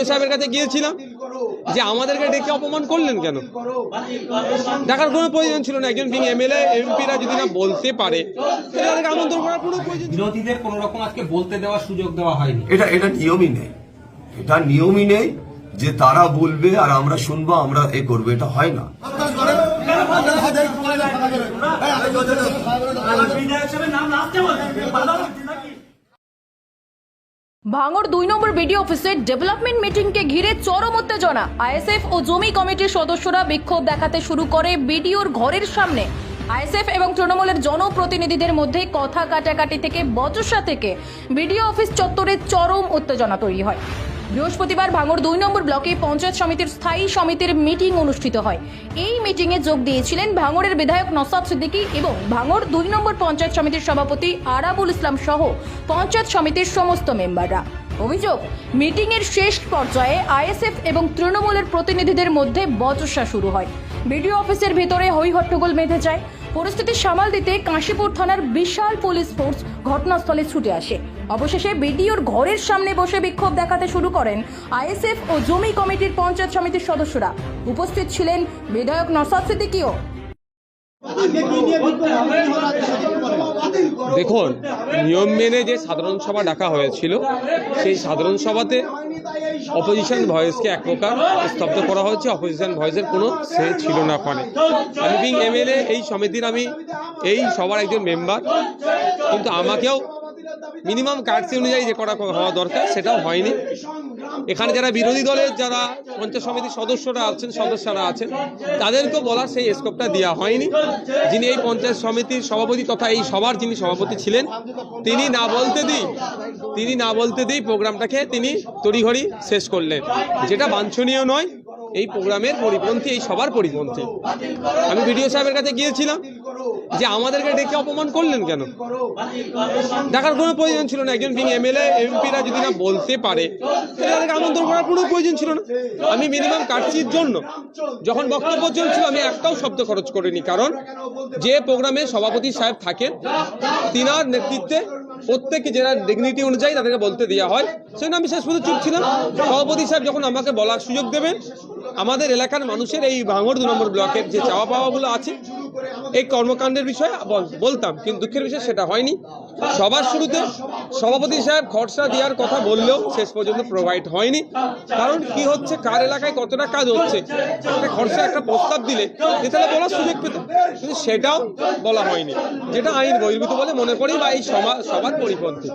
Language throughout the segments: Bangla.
সাহেবের কাছে গিয়েছিলাম যে আমাদেরকে ডেকে অপমান করলেন কেন, ডাকার কোনো প্রয়োজন ছিল না। একজন এমএলএ এমপিরা যদি না বলতে পারে তাদেরকে আমন্ত্রণ করার কোনো প্রয়োজন। বিরোধীদের কোন রকম আজকে বলতে দেওয়ার সুযোগ দেওয়া হয়নি। এটা নিয়মই নেই, এটা নিয়মই নেই যে তারা বলবে আর আমরা শুনবো, আমরা এ করবো, এটা হয় না। ভাঙড় 2 নম্বর বিডিও অফিসের ডেভেলপমেন্ট মিটিংকে ঘিরে চরম উত্তেজনা। আইএসএফ ও জমি কমিটির সদস্যরা বিক্ষোভ দেখাতে শুরু করে বিডিওর ঘরের সামনে। আইএসএফ এবং তৃণমূলের জনপ্রতিনিধিদের মধ্যে কথা কাটাকাটি থেকে বচসা থেকে বিডিও অফিস চত্বরে চরম উত্তেজনা তৈরি হয়। বৃহস্পতিবার ভাঙড় 2 নম্বর ব্লকে পঞ্চায়েত সমিতির স্থায়ী সমিতির মিটিং অনুষ্ঠিত হয়। এই মিটিংয়ে যোগ দিয়েছিলেন ভাঙড়ের বিধায়ক নওশাদ সিদ্দিকী এবং ভাঙড় 2 নম্বর পঞ্চায়েত সমিতির সভাপতি আরাবুল ইসলাম সহ পঞ্চায়েত সমিতির সমস্ত মেম্বাররা। অভিযোগ, মিটিংয়ের শেষ পর্যায়ে আইএসএফ এবং তৃণমূলের প্রতিনিধিদের মধ্যে বচসা শুরু হয়। বিডিও অফিসের ভিতরে হই হট্টগোল বেঁধে যায়। পরিস্থিতি সামাল দিতে কাশীপুর থানার বিশাল পুলিশ ফোর্স ঘটনাস্থলে ছুটে আসে। অবশেষে বিডিওর ঘরের সামনে বসে বিক্ষোভ দেখাতে শুরু করেন আইএসএফ ও জমি কমিটির পঞ্চায়েত সমিতির সদস্যরা। উপস্থিত ছিলেন বিধায়ক নওশাদ সিদ্দিকীও। দেখুন, নিয়ম মেনে যে সাধারণ সভা ডাকা হয়েছিল সেই সাধারণ সভাতে অপোজিশন ভয়েসকে এক প্রকার স্তব্ধ করা হয়েছে। অপোজিশন ভয়েসের কোনো সে ছিল না ওখানে। আমি বিং এমএলএ, এই সমিতির আমি এই সবার একজন মেম্বার, কিন্তু আমাকেও মিনিমাম কার্ডসি অনুযায়ী যে করা হওয়া দরকার সেটাও হয়নি। এখানে যারা বিরোধী দলের যারা পঞ্চায়েত সমিতির সদস্যরা আছেন তাদেরকেও বলার সেই স্কোপটা দেওয়া হয়নি। যিনি এই পঞ্চায়েত সমিতির সভাপতি তথা এই সবার যিনি সভাপতি ছিলেন তিনি না বলতে দিই প্রোগ্রামটাকে তিনি তড়িঘড়ি শেষ করলেন, যেটা বাঞ্ছনীয় নয়। এই প্রোগ্রামের পরিপন্থী, এই সবার পরিপন্থী। আমি বিডিও সাহেবের কাছে গিয়েছিলাম যে আমাদেরকে ডেকে অপমান করলেন কেন, ডাকার কোনো প্রয়োজন ছিল না। একজন এমএলএ এমপিরা যদি না বলতে পারে তাদেরকে আমন্ত্রণ করার কোনো প্রয়োজন ছিল না। আমি মিনিমাম কার্ডসির জন্য যখন বক্তব্য চলছিল আমি একটাও শব্দ খরচ করিনি, কারণ যে প্রোগ্রামে সভাপতি সাহেব থাকেন তিনার নেতৃত্বে প্রত্যেকে যারা ডিগনিটি অনুযায়ী তাদেরকে বলতে দেওয়া হয়, সেজন্য আমি শেষ পর্যন্ত চুপ ছিলাম। সভাপতি সাহেব যখন আমাকে বলার সুযোগ দেবেন, আমাদের এলাকার মানুষের এই ভাঙড় 2 নম্বর ব্লকের যে চাওয়া পাওয়াগুলো আছে এই কর্মকাণ্ডের বিষয়ে বলতাম, কিন্তু দুঃখের বিষয় সেটা হয়নি। সবার শুরুতে সভাপতি সাহেব খরচা দেওয়ার কথা বললেও শেষ পর্যন্ত প্রোভাইড হয়নি। কারণ কি হচ্ছে, কার এলাকায় কতটা কাজ হচ্ছে, একটা খরচা একটা প্রস্তাব দিলে তাহলে বলার সুযোগ পেত, কিন্তু সেটাও বলা হয়নি, যেটা আইন বহির্ভূত বলে মনে করি বা এই সবার পরিপন্থী।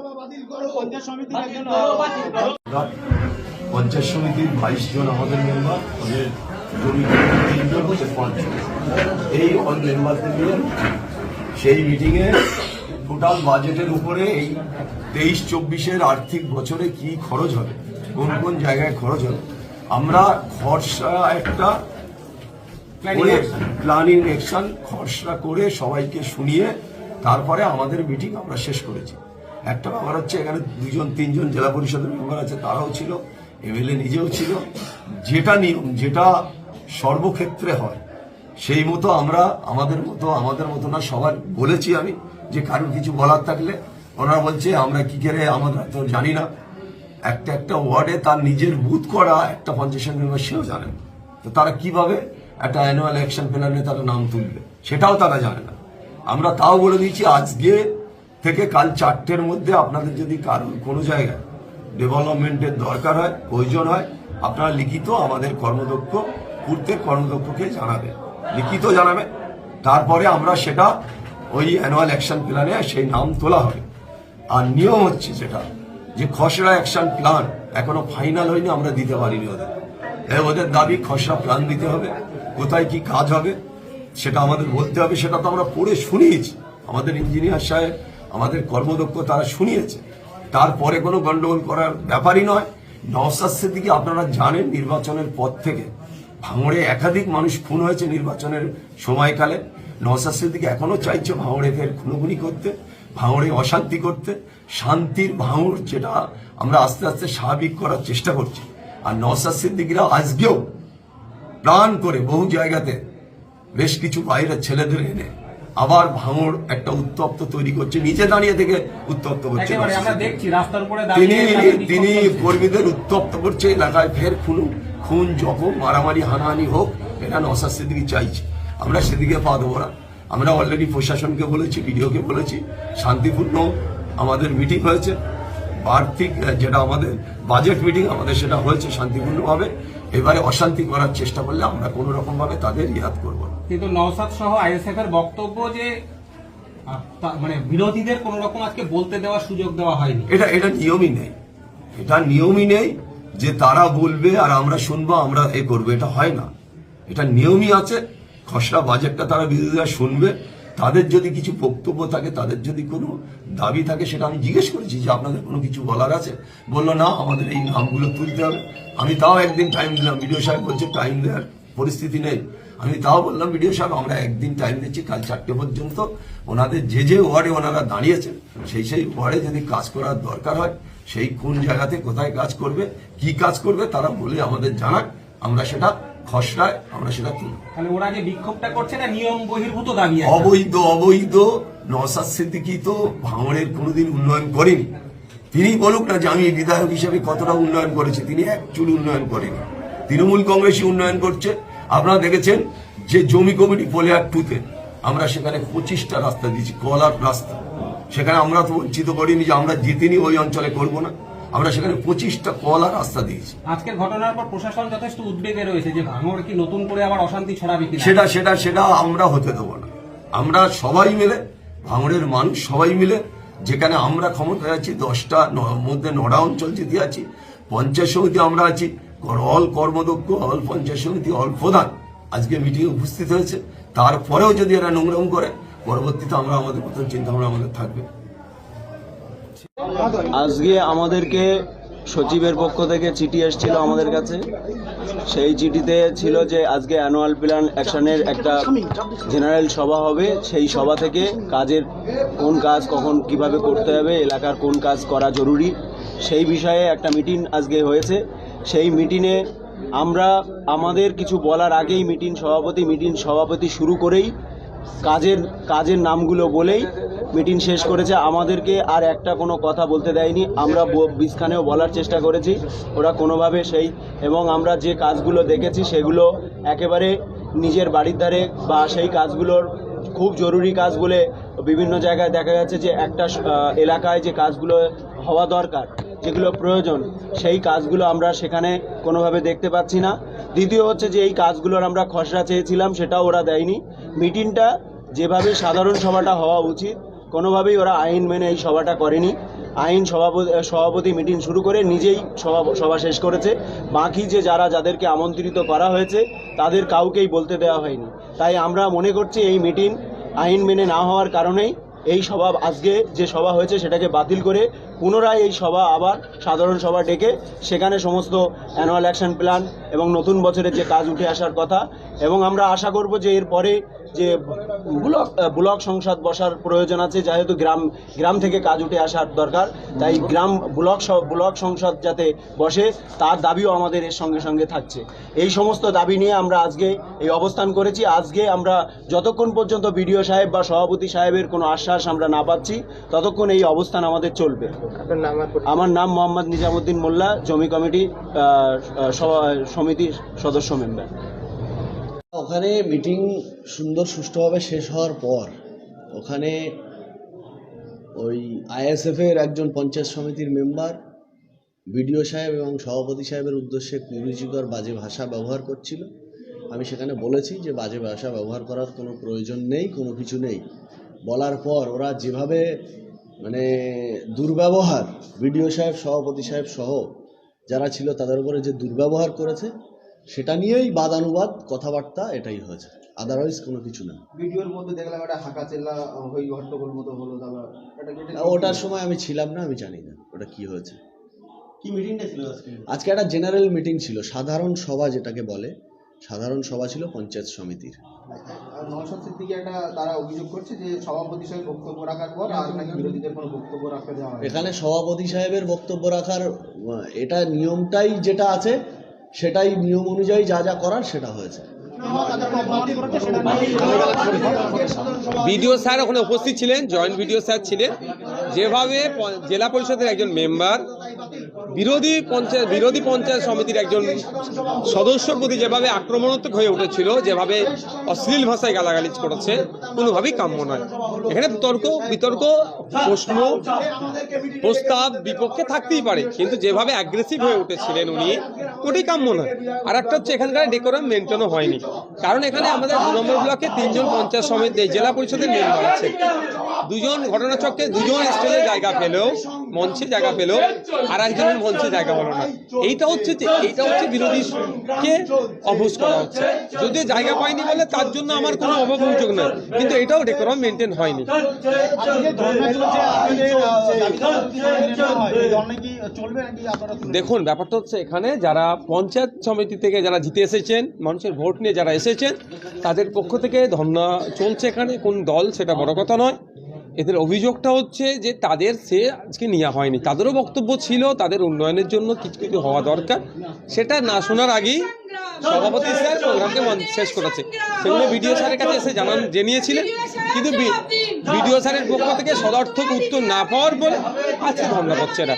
পঞ্চায়েত সমিতির 22 জন আমাদের মেম্বার, ওদের জমি 3 জন হচ্ছে 5 জন। এই অল মেম্বারদের নিয়ে সেই মিটিংয়ে টোটাল বাজেটের উপরে এই 23-24-এর আর্থিক বছরে কি খরচ হবে, কোন কোন জায়গায় খরচ হবে, আমরা খরচা একটা প্ল্যানিং অ্যাকশন খরচা করে সবাইকে শুনিয়ে তারপরে আমাদের মিটিং আমরা শেষ করেছি। একটা ব্যাপার হচ্ছে, এখানে 2-3 জন জেলা পরিষদের মেম্বার আছে, তারাও ছিল, এমএলএ নিজেও ছিল। যেটা নিয়ম, যেটা সর্বক্ষেত্রে হয় সেই মতো আমরা আমাদের মতো না সবার বলেছি। আমি যে কারোর কিছু বলার থাকলে ওনারা বলছে আমরা কি করে, আমরা তো জানি না। একটা ওয়ার্ডে তার নিজের বুথ করা একটা পঞ্চায়েত মেম্বার সেও জানেন, তো তারা কিভাবে একটা অ্যানুয়াল অ্যাকশন প্ল্যানে তারা নাম তুলবে সেটাও তারা জানে না। আমরা তাও বলে দিয়েছি আজকে থেকে কাল 4টের মধ্যে আপনাদের যদি কারোর কোনো জায়গায় ডেভেলপমেন্টের দরকার হয়, প্রয়োজন হয়, আপনারা লিখিত আমাদের প্রত্যেক কর্মদক্ষকে জানাবে, লিখিত জানাবে। তারপরে আমরা সেটা ওই অ্যানুয়াল অ্যাকশন প্ল্যানে সেই নাম তোলা হবে। আর নিয়ম হচ্ছে যেটা, যে খসড়া অ্যাকশন প্ল্যান এখনো ফাইনাল হয়নি, আমরা দিতে পারিনি ওদের দাবি খসড়া প্ল্যান দিতে হবে, কোথায় কি কাজ হবে সেটা আমাদের বলতে হবে। সেটা তো আমরা পড়ে শুনিয়েছি, আমাদের ইঞ্জিনিয়ার সাহেব, আমাদের কর্মদক্ষ তারা শুনিয়েছে। তারপরে কোনো গন্ডগোল করার ব্যাপারই নয়। নওশাদ সিদ্দিকী আপনারা জানেন, নির্বাচনের পর থেকে ভাঙড়ে একাধিক মানুষ খুন হয়েছে নির্বাচনের সময়কালে। নওশাদ সিদ্দিকী এখনো চাইছে ভাঙড়ে ফের খুনোখুনি করতে, ভাঙড়ে অশান্তি করতে। শান্তির ভাঙড় যেটা আমরা আস্তে আস্তে স্বাভাবিক করার চেষ্টা করছি। আর নওশাদ সিদ্দিকীরা আজকেও প্ল্যান করে বহু জায়গাতে বেশ কিছু বাইরের ছেলেদের এনে আবার ভাঙড় একটা উত্তপ্ত তৈরি করছে, নিচে দাঁড়িয়ে থেকে উত্তপ্ত করছে। একেবারে আমরা দেখছি রাস্তার উপরে তিনি দাঁড়িয়ে তাদের তিনি বিক্ষোভ কর্মীদের উত্তপ্ত করছে, এলাকায় ফের খুন জখম মারামারি হানাহানি হোক, এটা নওশাদ সিদ্দিকী চাইছে। আমরা সেদিকে পা দেবো না। আমরা অলরেডি প্রশাসনকে বলেছি, বিডিওকে বলেছি, শান্তিপূর্ণ আমাদের মিটিং হয়েছে, আর্থিক যেটা আমাদের বাজেট মিটিং আমাদের সেটা হয়েছে শান্তিপূর্ণভাবে। এবারে অশান্তি করার চেষ্টা করলে আমরা কোনো রকম ভাবে তাদের রিয়াদ করব না। কিন্তু নওশাদ সহ আইএসএফ এর বক্তব্য যে মানে বিরোধীদের কোন রকম আজকে বলতে দেওয়ার সুযোগ দেওয়া হয়নি। এটা নিয়মই নেই, এটা নিয়মই নেই যে তারা বলবে আর আমরা শুনবো, আমরা এ করবো, এটা হয় না। এটা নিয়মই আছে, খসড়া বাজেটটা তারা বিরোধীরা শুনবে, তাদের যদি কিছু বক্তব্য থাকে, তাদের যদি কোনো দাবি থাকে, সেটা আমি জিজ্ঞেস করেছি যে আপনাদের কোনো কিছু বলার আছে, বললো না আমাদের এই নামগুলো তুলতে হবে। আমি তাও একদিন টাইম দিলাম, বিডিও সাহেব বলছে টাইম দেওয়ার পরিস্থিতি নেই। আমি তাও বললাম বিডিও সাহেব আমরা একদিন টাইম দিচ্ছি, কাল 4টে পর্যন্ত ওনাদের যে ওয়ার্ডে ওনারা দাঁড়িয়েছেন সেই ওয়ার্ডে যদি কাজ করার দরকার হয়, সেই কোন জায়গাতে কোথায় কাজ করবে, কি কাজ করবে তারা বলে আমাদের জানাক, আমরা সেটা খসড়ায় আমরা সেটা তুলব। তাহলে ওরা যে বিক্ষোভটা করছে না নিয়ম বহির্ভূত দাবি আছে। অবৈধ নওশাদ সিদ্দিকী তো ভাঙড়ের কোনোদিন উন্নয়ন করেনি। তিনি বলুক না যে আমি বিধায়ক হিসেবে কতটা উন্নয়ন করেছি, তিনি এক চুল উন্নয়ন করেনি। তৃণমূল কংগ্রেসই উন্নয়ন করছে। আপনারা দেখেছেন যে জমি কমিটি পোলিয়ার 2-তে আমরা সেখানে 25টা রাস্তা দিয়েছি, কলার রাস্তা। সেখানে আমরা তো বঞ্চিত করিনি যে আমরা জিতিনি ওই অঞ্চলে করব না, আমরা সেখানে 25টা কলার রাস্তা দিয়েছি। আজকের ঘটনার পর প্রশাসন যথেষ্ট উদ্বেগে রয়েছে যে ভাঙড় কি নতুন করে আবার অশান্তি ছড়াবে কিনা। সেটা আমরা হতে দেবো না। আমরা সবাই মিলে, ভাঙড়ের মানুষ সবাই মিলে, যেখানে আমরা ক্ষমতায় আছি 10টা মধ্যে 9টা অঞ্চল জিতে আছি, পঞ্চায়েত সমিতি আমরা আছি, অল কর্মদক্ষ, অল পঞ্চায়েত সমিতি, অল প্রধান আজকে মিটিংয়ে উপস্থিত হয়েছে। তারপরেও যদি এরা নোংরাম করে, পরবর্তীতে আমরা আমাদের মতো চিন্তা ভাবনা আমাদের থাকবে। আজকে আমাদেরকে সচিবের পক্ষ থেকে চিঠি এসেছিল আমাদের কাছে। সেই চিঠিতে ছিল যে আজকে অ্যানুয়াল প্ল্যান অ্যাকশনের একটা জেনারেল সভা হবে, সেই সভা থেকে কাজের কোন কাজ কখন কিভাবে করতে হবে, এলাকার কোন কাজ করা জরুরি, সেই বিষয়ে একটা মিটিং আজকে হয়েছে। সেই মিটিংয়ে আমরা আমাদের কিছু বলার আগেই মিটিং সভাপতি শুরু করেই কাজের নামগুলো বলেই মিটিং শেষ করেছে। আমাদেরকে আর একটা কোনো কথা বলতে দেয়নি। আমরা বিছখানেও বলার চেষ্টা করেছি, ওরা কোনোভাবে এবং আমরা যে কাজগুলো দেখেছি সেগুলো একেবারে নিজের বাড়ির ধারে বা সেই কাজগুলোর খুব জরুরি কাজ বলে বিভিন্ন জায়গায় দেখা যাচ্ছে যে একটা এলাকায় যে কাজগুলো হওয়া দরকার, যেগুলো প্রয়োজন, সেই কাজগুলো আমরা সেখানে কোনোভাবে দেখতে পাচ্ছি না। দ্বিতীয় হচ্ছে যে এই কাজগুলোর আমরা খসড়া চেয়েছিলাম, সেটাও ওরা দেয়নি। মিটিংটা যেভাবে সাধারণ সভাটা হওয়া উচিত, কোনোভাবেই ওরা আইন মেনে এই সভাটা করেনি। সভাপতি মিটিং শুরু করে নিজেই সভা শেষ করেছে। বাকি যাদেরকে আমন্ত্রিত করা হয়েছে তাদের কাউকেই বলতে দেওয়া হয়নি। তাই আমরা মনে করছি এই মিটিং আইন মেনে না হওয়ার কারণেই এই সভা, আজকে যে সভা হয়েছে সেটাকে বাতিল করে পুনরায় এই সভা আবার সাধারণ সভা ডেকে সেখানে সমস্ত অ্যানুয়াল অ্যাকশন প্ল্যান এবং নতুন বছরের যে কাজ উঠে আসার কথা, এবং আমরা আশা করব যে এরপরে যে ব্লক সংসদ বসার প্রয়োজন আছে, যেহেতু গ্রাম থেকে কাজ উঠে আসার দরকার, তাই ব্লক সংসদ যাতে বসে তার দাবিও আমাদের এর সঙ্গে সঙ্গে থাকছে। এই সমস্ত দাবি নিয়ে আমরা আজকে এই অবস্থান করেছি। আজকে আমরা যতক্ষণ পর্যন্ত বিডিও সাহেব বা সভাপতি সাহেবের কোনো আশ্বাস আমরা না পাচ্ছি, ততক্ষণ এই অবস্থান আমাদের চলবে। আমার নাম মোহাম্মদ নিজামুদ্দিন মোল্লা, জমি কমিটি সমিতির সদস্য মেম্বার। ওখানে মিটিং সুন্দর সুষ্ঠুভাবে শেষ হওয়ার পর ওখানে ওই আইএসএফের একজন পঞ্চায়েত সমিতির মেম্বার বিডিও সাহেব এবং সভাপতি সাহেবের উদ্দেশ্যে কুরুচিকর বাজে ভাষা ব্যবহার করছিল। আমি সেখানে বলেছি যে বাজে ভাষা ব্যবহার করার কোনো প্রয়োজন নেই, কোনো কিছু নেই। বলার পর ওরা যেভাবে দুর্ব্যবহার, বিডিও সাহেব, সভাপতি সাহেব সহ যারা ছিল তাদের উপরে যে দুর্ব্যবহার করেছে, সেটা নিয়েই বাদানুবাদ কথাবার্তা এটাই হয়েছে, আদারওয়াইজ কোনো কিছু না। ভিডিওর মধ্যে দেখলাম একটা হাঁকা চেল্লা হই হট্টগোল মতো হলো, ওটার সময় আমি ছিলাম না, আমি জানি না ওটা কি হয়েছে। কি মিটিংটা ছিল আজকে একটা জেনারেল মিটিং ছিল, সাধারণ সভা যেটাকে বলে, সাধারণ সভা ছিল পঞ্চায়েত সমিতির। নওশাদ সিদ্দিকী তারা অভিযোগ করছে যে সভাপতি সাহেব বক্তব্য রাখার পর আর নাকি বিরোধীদের কোনো বক্তব্য রাখতে দেওয়া হয়। এখানে সভাপতি সাহেবের বক্তব্য রাখার এটা নিয়মটাই যেটা আছে, সেটাই নিয়ম অনুযায়ী যা যা করার সেটা হয়েছে। বিডিও স্যার ওখানে উপস্থিত ছিলেন, জয়েন্ট বিডিও স্যার ছিলেন। যেভাবে জেলা পরিষদের একজন মেম্বার বিরোধী পঞ্চায়েত সমিতির একজন সদস্যর প্রতি যেভাবে আক্রমণাত্মক হয়ে উঠেছিল, যেভাবে অশ্লীল ভাষায় গালাগালিজ করেছে, কোনোভাবেই কাম্য নয়। এখানে বিতর্ক প্রশ্ন প্রস্তাব বিপক্ষে থাকতেই পারে, কিন্তু যেভাবে অ্যাগ্রেসিভ হয়ে উঠেছিলেন উনি, ওটাই কাম্য নয়। আর একটা হচ্ছে এখানকার ডেকোরাম মেনটেনও হয়নি, কারণ এখানে আমাদের 2 নম্বর ব্লকে 3 জন পঞ্চায়েত সমিতি জেলা পরিষদের মেম্বার আছে। 2 জন ঘটনাচক্রে 2 জন স্টেজে জায়গা পেলেও, মঞ্চে জায়গা পেলেও আর একজনের মঞ্চে জায়গা হলো না। এইটা হচ্ছে বিরোধীকে অবুঝ করা হচ্ছে। যদিও জায়গা পায়নি বলে তার জন্য আমার কোনো অভিযোগ নয়, কিন্তু এটাও ডেকোরাম মেনটেন হয়নি। দেখুন, ব্যাপারটা হচ্ছে এখানে যারা পঞ্চায়েত সমিতি থেকে যারা জিতে এসেছেন, মানুষের ভোট নিয়ে যারা এসেছেন, তাদের পক্ষ থেকে ধর্ণা চলছে। এখানে কোন দল সেটা বড় কথা নয়। এদের অভিযোগটা হচ্ছে যে তাদের সে আজকে নেওয়া হয়নি। তাদেরও বক্তব্য ছিল তাদের উন্নয়নের জন্য কিছু কিছু হওয়া দরকার, সেটা না শোনার আগেই সভাপতি স্যার প্রোগ্রামকে শেষ করেছে। সেগুলো বিডিও স্যারের কাছে এসে জানিয়েছিলেন, কিন্তু বিডিও স্যারের পক্ষ থেকে সদর্থক উত্তর না পাওয়ার পরে আজকে ধর্ণা করছে এরা।